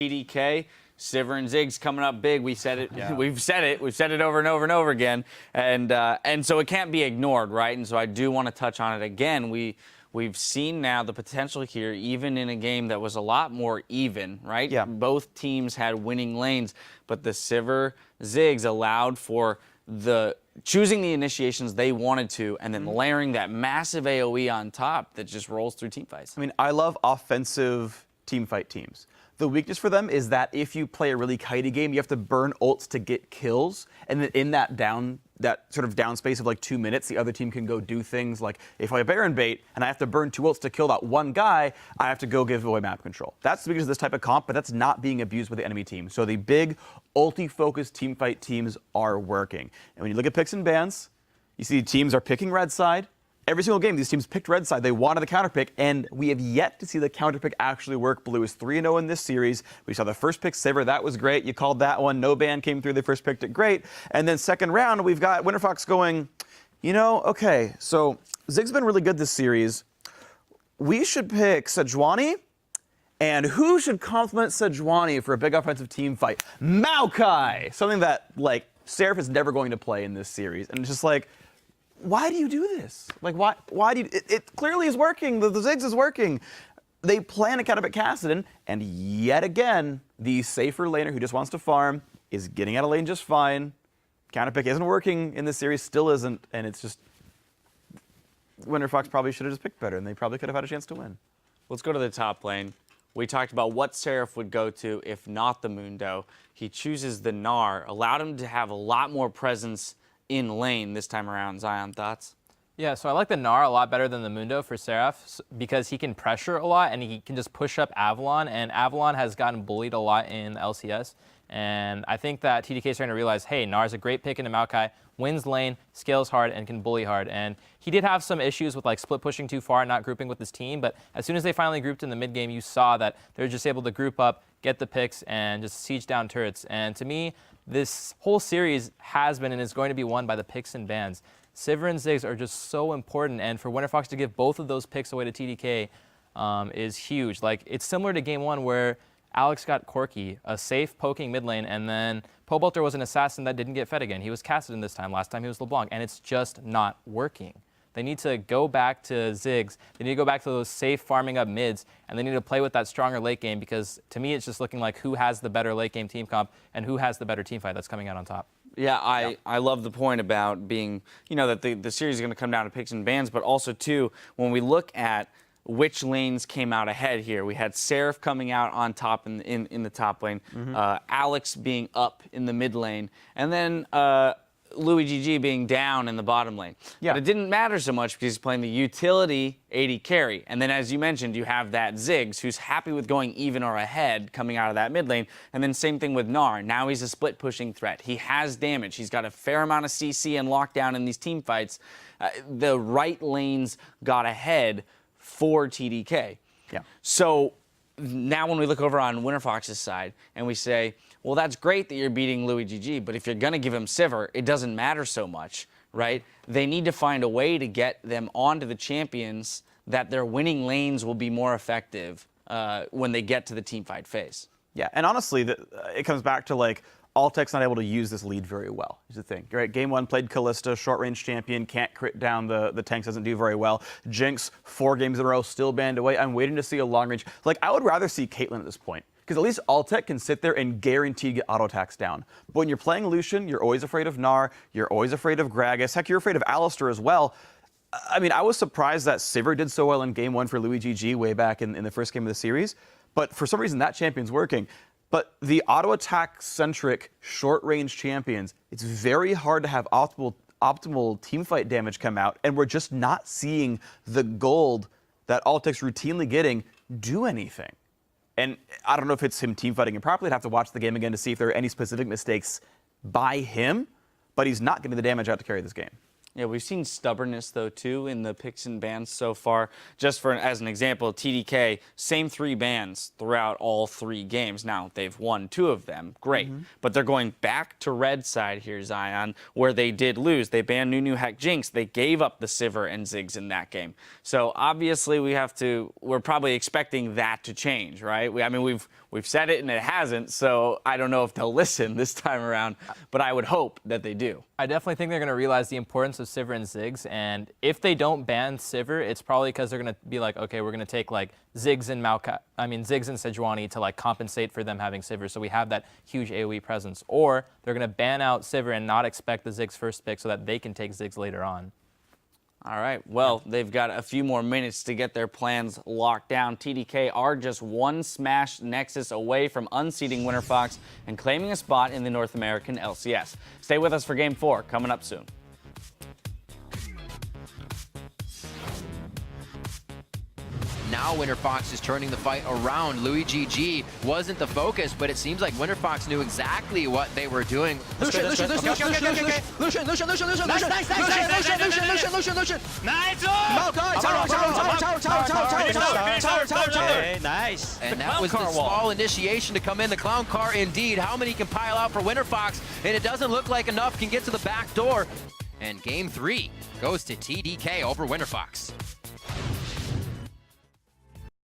TDK, Sivir and Ziggs coming up big. We said it. Yeah. We've said it over and over and over again. And so it can't be ignored, right? And so I do want to touch on it again. We've seen now the potential here, even in a game that was a lot more even, right? Yeah. Both teams had winning lanes, but the Sivir Ziggs allowed for choosing the initiations they wanted to, and then layering that massive AoE on top that just rolls through teamfights. I mean, I love offensive teamfight teams. The weakness for them is that if you play a really kitey game, you have to burn ults to get kills, and then in that sort of down space of like 2 minutes, the other team can go do things like, if I have Baron bait and I have to burn 2 ults to kill that one guy, I have to go give away map control. That's the weakness of this type of comp, but that's not being abused by the enemy team. So the big ulti-focused teamfight teams are working. And when you look at picks and bans, you see teams are picking red side. Every single game, these teams picked red side. They wanted the counter pick, and we have yet to see the counter pick actually work. Blue is 3-0 in this series. We saw the first pick, Sivir. That was great. You called that one. No ban came through. They first picked it. Great. And then second round, we've got Winterfox going, okay, so Zig's been really good this series. We should pick Sejuani. And who should complement Sejuani for a big offensive team fight? Maokai! Something that, like, Seraph is never going to play in this series. And it's just like, why do you do this? Like, why do you, it clearly is working. The Ziggs is working. They plan to counter pick Kassadin, and yet again, the safer laner who just wants to farm is getting out of lane just fine. Counter pick isn't working in this series, still isn't, and it's just, Winterfox probably should have just picked better, and they probably could have had a chance to win. Let's go to the top lane. We talked about what Seraph would go to if not the Mundo. He chooses the Gnar, allowed him to have a lot more presence in lane this time around. Zion, thoughts? Yeah, so I like the Gnar a lot better than the Mundo for Seraph because he can pressure a lot and he can just push up Avalon, and Avalon has gotten bullied a lot in LCS. And I think that TDK is starting to realize, hey, Gnar's a great pick into Maokai, wins lane, scales hard, and can bully hard. And he did have some issues with like split pushing too far and not grouping with his team, but as soon as they finally grouped in the mid game, you saw that they were just able to group up, get the picks, and just siege down turrets. And to me, this whole series has been and is going to be won by the picks and bans. Sivir and Ziggs are just so important, and for Winterfox to give both of those picks away to TDK is huge. Like, it's similar to game one where Alex got Corki, a safe poking mid lane, and then Pobolter was an assassin that didn't get fed again. He was Kassadin this time. Last time he was LeBlanc, and it's just not working. They need to go back to Ziggs. They need to go back to those safe farming up mids, and they need to play with that stronger late game because, to me, it's just looking like who has the better late game team comp and who has the better team fight that's coming out on top. Yeah, I love the point about being, that the series is going to come down to picks and bans, but also, too, when we look at which lanes came out ahead here, we had Seraph coming out on top in the top lane, Alex being up in the mid lane, and then Louis GG being down in the bottom lane. Yeah. But it didn't matter so much because he's playing the utility AD carry. And then, as you mentioned, you have that Ziggs who's happy with going even or ahead coming out of that mid lane. And then same thing with Gnar. Now he's a split pushing threat. He has damage. He's got a fair amount of CC and lockdown in these team fights. The right lanes got ahead for TDK. Yeah. So now when we look over on Winterfox's side and we say, well, that's great that you're beating Louis GG, but if you're going to give him Sivir, it doesn't matter so much, right? They need to find a way to get them onto the champions that their winning lanes will be more effective when they get to the teamfight phase. Yeah, and honestly, it comes back to, like, Altec's not able to use this lead very well, is the thing. Right? Game 1 played Kalista, short-range champion, can't crit down the tanks, doesn't do very well. Jinx, 4 games in a row, still banned away. I'm waiting to see a long-range. Like, I would rather see Caitlyn at this point, because at least Altec can sit there and guarantee get auto attacks down. But when you're playing Lucian, you're always afraid of Gnar, you're always afraid of Gragas, heck, you're afraid of Alistar as well. I mean, I was surprised that Sivir did so well in Game 1 for Louis GG way back in the first game of the series, but for some reason that champion's working. But the auto attack centric short range champions, it's very hard to have optimal teamfight damage come out, and we're just not seeing the gold that Altec's routinely getting do anything. And I don't know if it's him teamfighting improperly. I'd have to watch the game again to see if there are any specific mistakes by him, but he's not getting the damage out to carry this game. Yeah, we've seen stubbornness, though, too, in the picks and bans so far. Just as an example, TDK, same 3 bans throughout all 3 games. Now, they've won 2 of them. Great. But they're going back to red side here, Zion, where they did lose. They banned Nunu Heck Jinx. They gave up the Sivir and Ziggs in that game. So, obviously, we're probably expecting that to change, right? We've said it and it hasn't, so I don't know if they'll listen this time around, but I would hope that they do. I definitely think they're going to realize the importance of Sivir and Ziggs, and if they don't ban Sivir, it's probably because they're going to be like, okay, we're going to take like Ziggs and Sejuani to like compensate for them having Sivir, so we have that huge AoE presence. Or they're going to ban out Sivir and not expect the Ziggs first pick so that they can take Ziggs later on. All right, well, they've got a few more minutes to get their plans locked down. TDK are just one Smash Nexus away from unseating Winterfox and claiming a spot in the North American LCS. Stay with us for Game 4, coming up soon. Now Winterfox is turning the fight around. Louis GG wasn't the focus, but it seems like Winterfox knew exactly what they were doing. Lucian. Nice. And that was the small initiation to come in. The clown car indeed. How many can pile out for Winterfox? And it doesn't look like enough can get to the back door. And game 3 goes to TDK over Winterfox.